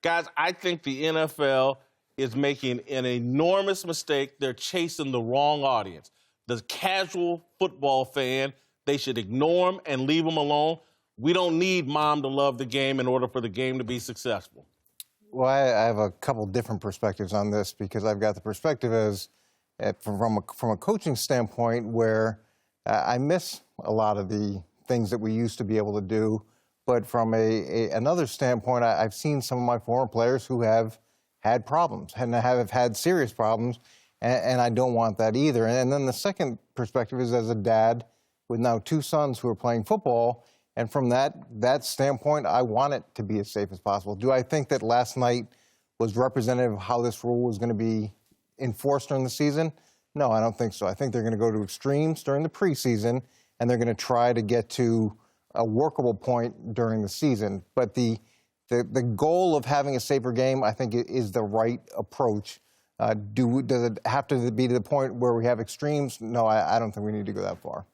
Guys, I think the NFL is making an enormous mistake. They're chasing the wrong audience. The casual football fan, they should ignore them and leave them alone. We don't need mom to love the game in order for the game to be successful. Well, I have a couple different perspectives on this because I've got the perspective as from a coaching standpoint where I miss a lot of the things that we used to be able to do. But from another standpoint, I've seen some of my former players who have had problems and have had serious problems, and I don't want that either. And then the second perspective is as a dad with now 2 sons who are playing football, and from that standpoint, I want it to be as safe as possible. Do I think that last night was representative of how this rule was going to be enforced during the season? No, I don't think so. I think they're going to go to extremes during the preseason, and they're going to try to get to a workable point during the season. But the goal of having a safer game, I think, is the right approach. Does it have to be to the point where we have extremes? No, I don't think we need to go that far.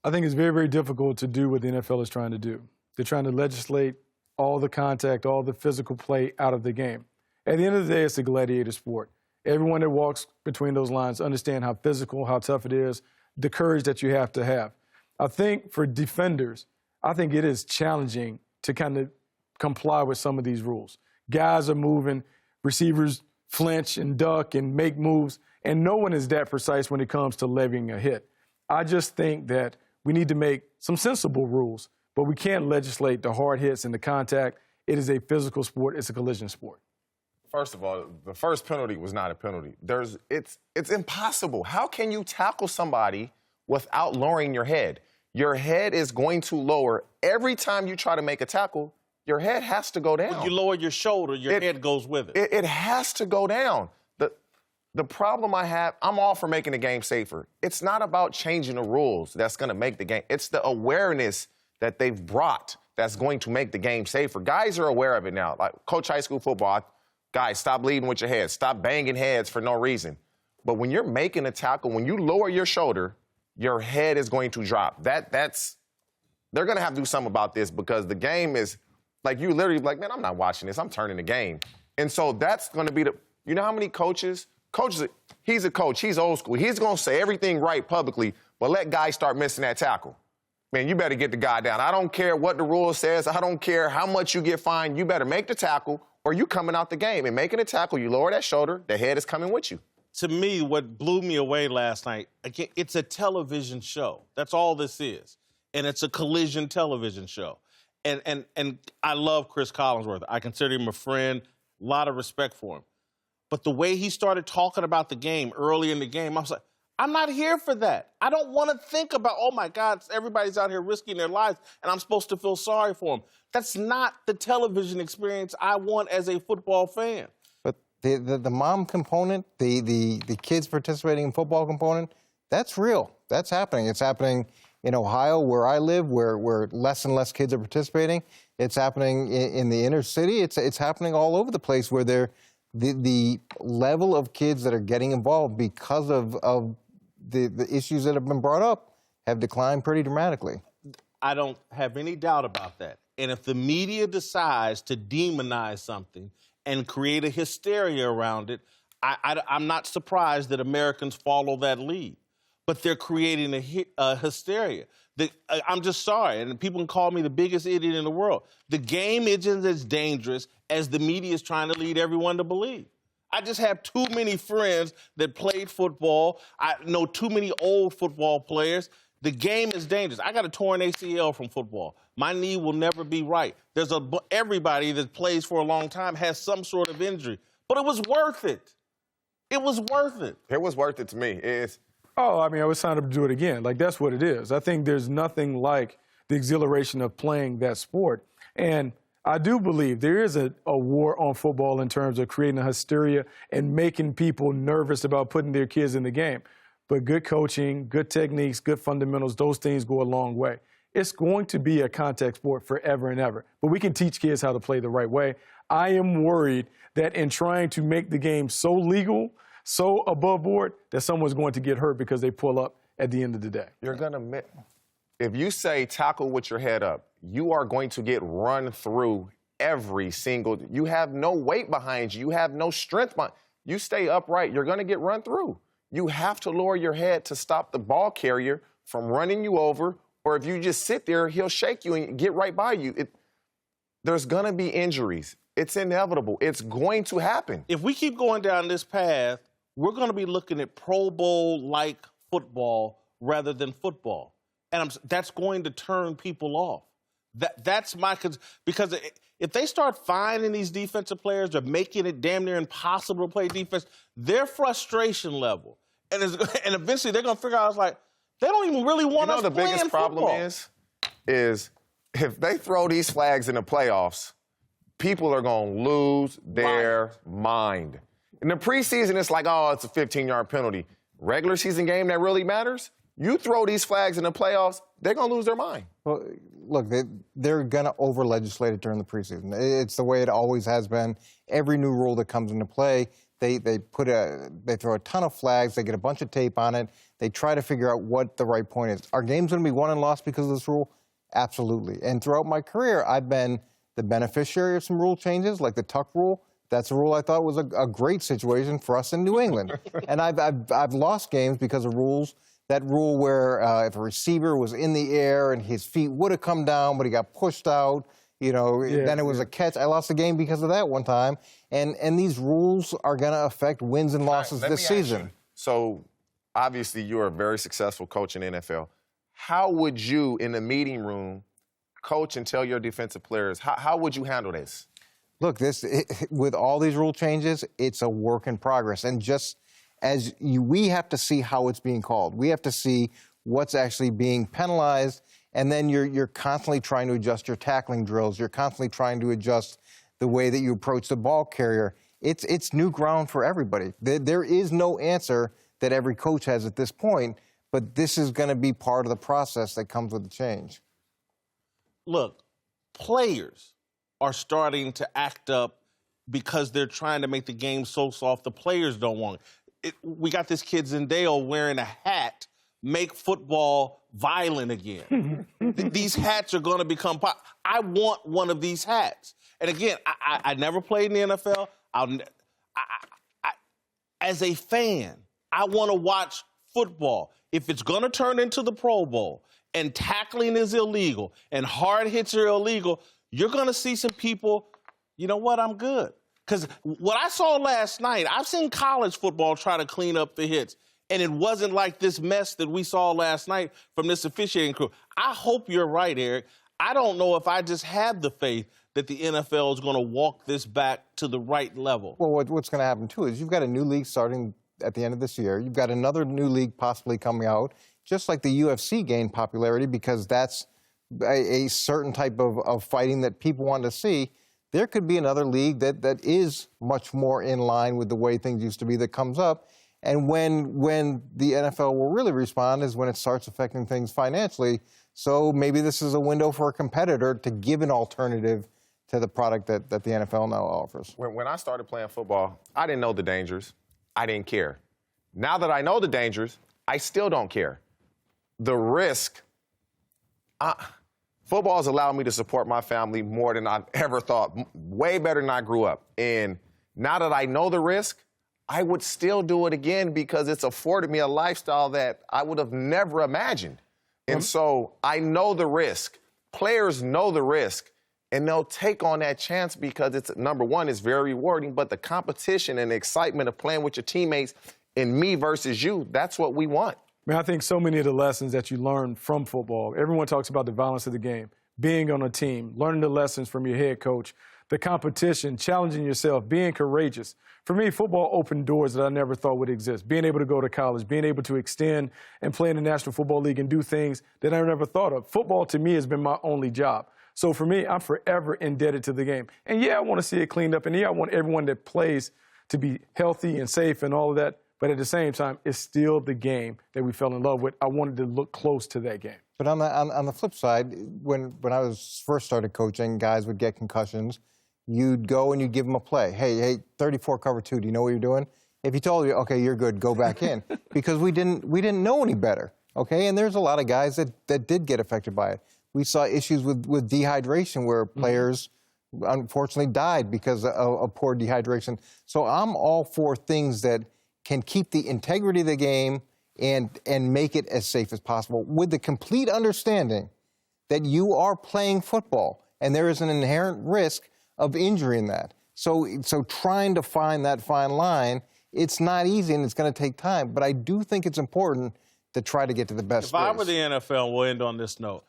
I think it's very, very difficult to do what the NFL is trying to do. They're trying to legislate all the contact, all the physical play out of the game. At the end of the day, it's a gladiator sport. Everyone that walks between those lines understand how physical, how tough it is, the courage that you have to have. I think for defenders, I think it is challenging to kind of comply with some of these rules. Guys are moving, receivers flinch and duck and make moves, and no one is that precise when it comes to levying a hit. I just think that we need to make some sensible rules, but we can't legislate the hard hits and the contact. It is a physical sport. It's a collision sport. First of all, the first penalty was not a penalty. It's impossible. How can you tackle somebody without lowering your head? Your head is going to lower every time you try to make a tackle. Your head has to go down. When you lower your shoulder, your head goes with it. It has to go down. The problem I have, I'm all for making the game safer. It's not about changing the rules that's going to make the game. It's the awareness that they've brought that's going to make the game safer. Guys are aware of it now. Like, coach high school football, guys, stop leading with your head. Stop banging heads for no reason. But when you're making a tackle, when you lower your shoulder, your head is going to drop. They're going to have to do something about this because the game is, like, you literally like, man, I'm not watching this. I'm turning the game. And so that's going to be you know how many coaches, he's a coach, he's old school. He's going to say everything right publicly, but let guys start missing that tackle. Man, you better get the guy down. I don't care what the rule says. I don't care how much you get fined. You better make the tackle or you coming out the game. And making a tackle, you lower that shoulder, the head is coming with you. To me, what blew me away last night, again, it's a television show. That's all this is. And it's a collision television show. And I love Chris Collinsworth. I consider him a friend, a lot of respect for him. But the way he started talking about the game early in the game, I was like, I'm not here for that. I don't want to think about, oh, my God, everybody's out here risking their lives, and I'm supposed to feel sorry for them. That's not the television experience I want as a football fan. But the mom component, the kids participating in football component, that's real. That's happening. It's happening in Ohio, where I live, where less and less kids are participating. It's happening in the inner city. It's happening all over the place where the level of kids that are getting involved because of the issues that have been brought up have declined pretty dramatically. I don't have any doubt about that. And if the media decides to demonize something and create a hysteria around it, I'm not surprised that Americans follow that lead. But they're creating a hysteria. I'm just sorry, and people can call me the biggest idiot in the world. The game isn't as dangerous as the media is trying to lead everyone to believe. I just have too many friends that played football. I know too many old football players. The game is dangerous. I got a torn ACL from football. My knee will never be right. Everybody that plays for a long time has some sort of injury. But it was worth it. It was worth it. It was worth it to me. Oh, I mean, I would sign up to do it again. Like, that's what it is. I think there's nothing like the exhilaration of playing that sport. And I do believe there is a war on football in terms of creating a hysteria and making people nervous about putting their kids in the game. But good coaching, good techniques, good fundamentals, those things go a long way. It's going to be a contact sport forever and ever. But we can teach kids how to play the right way. I am worried that in trying to make the game so legal, so above board, that someone's going to get hurt because they pull up at the end of the day. You're going to if you say tackle with your head up, you are going to get run through every single. You have no weight behind you. You have no strength behind you. Stay upright. You're going to get run through. You have to lower your head to stop the ball carrier from running you over. Or if you just sit there, he'll shake you and get right by you. There's going to be injuries. It's inevitable. It's going to happen. If we keep going down this path, we're going to be looking at Pro Bowl-like football rather than football. And that's going to turn people off. That's my because if they start finding these defensive players or making it damn near impossible to play defense, their frustration level, and eventually they're going to figure out, it's like, they don't even really want us playing football. The biggest problem is if they throw these flags in the playoffs, people are going to lose their mind. In the preseason, it's like, oh, it's a 15-yard penalty. Regular season game that really matters, you throw these flags in the playoffs, they're going to lose their mind. Well, look, they're going to over-legislate it during the preseason. It's the way it always has been. Every new rule that comes into play, they throw a ton of flags, they get a bunch of tape on it, they try to figure out what the right point is. Are games going to be won and lost because of this rule? Absolutely. And throughout my career, I've been the beneficiary of some rule changes, like the Tuck rule. That's a rule I thought was a great situation for us in New England. And I've lost games because of rules. That rule where if a receiver was in the air and his feet would have come down, but he got pushed out, then it was a catch. I lost the game because of that one time. And these rules are going to affect wins and losses this season. So, obviously, you're a very successful coach in the NFL. How would you, in the meeting room, coach and tell your defensive players, how would you handle this? Look, with all these rule changes, it's a work in progress. And just as we have to see how it's being called. We have to see what's actually being penalized. And then you're constantly trying to adjust your tackling drills. You're constantly trying to adjust the way that you approach the ball carrier. It's new ground for everybody. There is no answer that every coach has at this point, but this is going to be part of the process that comes with the change. Look, players are starting to act up because they're trying to make the game so soft the players don't want it. We got this kid Zendale wearing a hat, make football violent again. These hats are going to become pop. I want one of these hats. And again, I never played in the NFL. As a fan, I want to watch football. If it's going to turn into the Pro Bowl and tackling is illegal and hard hits are illegal, you're going to see some people, you know what, I'm good. Because what I saw last night, I've seen college football try to clean up the hits, and it wasn't like this mess that we saw last night from this officiating crew. I hope you're right, Eric. I don't know if I just have the faith that the NFL is going to walk this back to the right level. Well, what's going to happen, too, is you've got a new league starting at the end of this year. You've got another new league possibly coming out, just like the UFC gained popularity because that's a certain type of fighting that people want to see. There could be another league that is much more in line with the way things used to be that comes up. And when the NFL will really respond is when it starts affecting things financially. So maybe this is a window for a competitor to give an alternative to the product that the NFL now offers. When I started playing football, I didn't know the dangers. I didn't care. Now that I know the dangers, I still don't care. The risk, football has allowed me to support my family more than I've ever thought, way better than I grew up. And now that I know the risk, I would still do it again because it's afforded me a lifestyle that I would have never imagined. And so I know the risk. Players know the risk, and they'll take on that chance because it's, number one, it's very rewarding, but the competition and the excitement of playing with your teammates and me versus you, that's what we want. Man, I think so many of the lessons that you learn from football, everyone talks about the violence of the game, being on a team, learning the lessons from your head coach, the competition, challenging yourself, being courageous. For me, football opened doors that I never thought would exist. Being able to go to college, being able to extend and play in the National Football League and do things that I never thought of. Football, to me, has been my only job. So for me, I'm forever indebted to the game. And yeah, I want to see it cleaned up. And yeah, I want everyone that plays to be healthy and safe and all of that. But at the same time, it's still the game that we fell in love with. I wanted to look close to that game. But on the flip side, when I was first started coaching, guys would get concussions. You'd go and you'd give them a play. Hey, 34 cover 2, do you know what you're doing? If he told you, okay, you're good, go back in. Because we didn't know any better, okay? And there's a lot of guys that did get affected by it. We saw issues with dehydration where players unfortunately died because of poor dehydration. So I'm all for things that can keep the integrity of the game and make it as safe as possible, with the complete understanding that you are playing football and there is an inherent risk of injury in that. So trying to find that fine line, it's not easy and it's going to take time, but I do think it's important to try to get to the best If I space. were the NFL, we'll end on this note.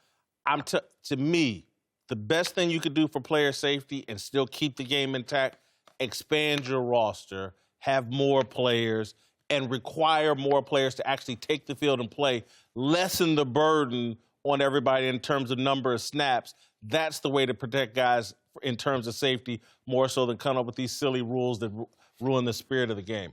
To me, the best thing you could do for player safety and still keep the game intact, expand your roster, have more players, and require more players to actually take the field and play, lessen the burden on everybody in terms of number of snaps. That's the way to protect guys in terms of safety, more so than coming up with these silly rules that ruin the spirit of the game.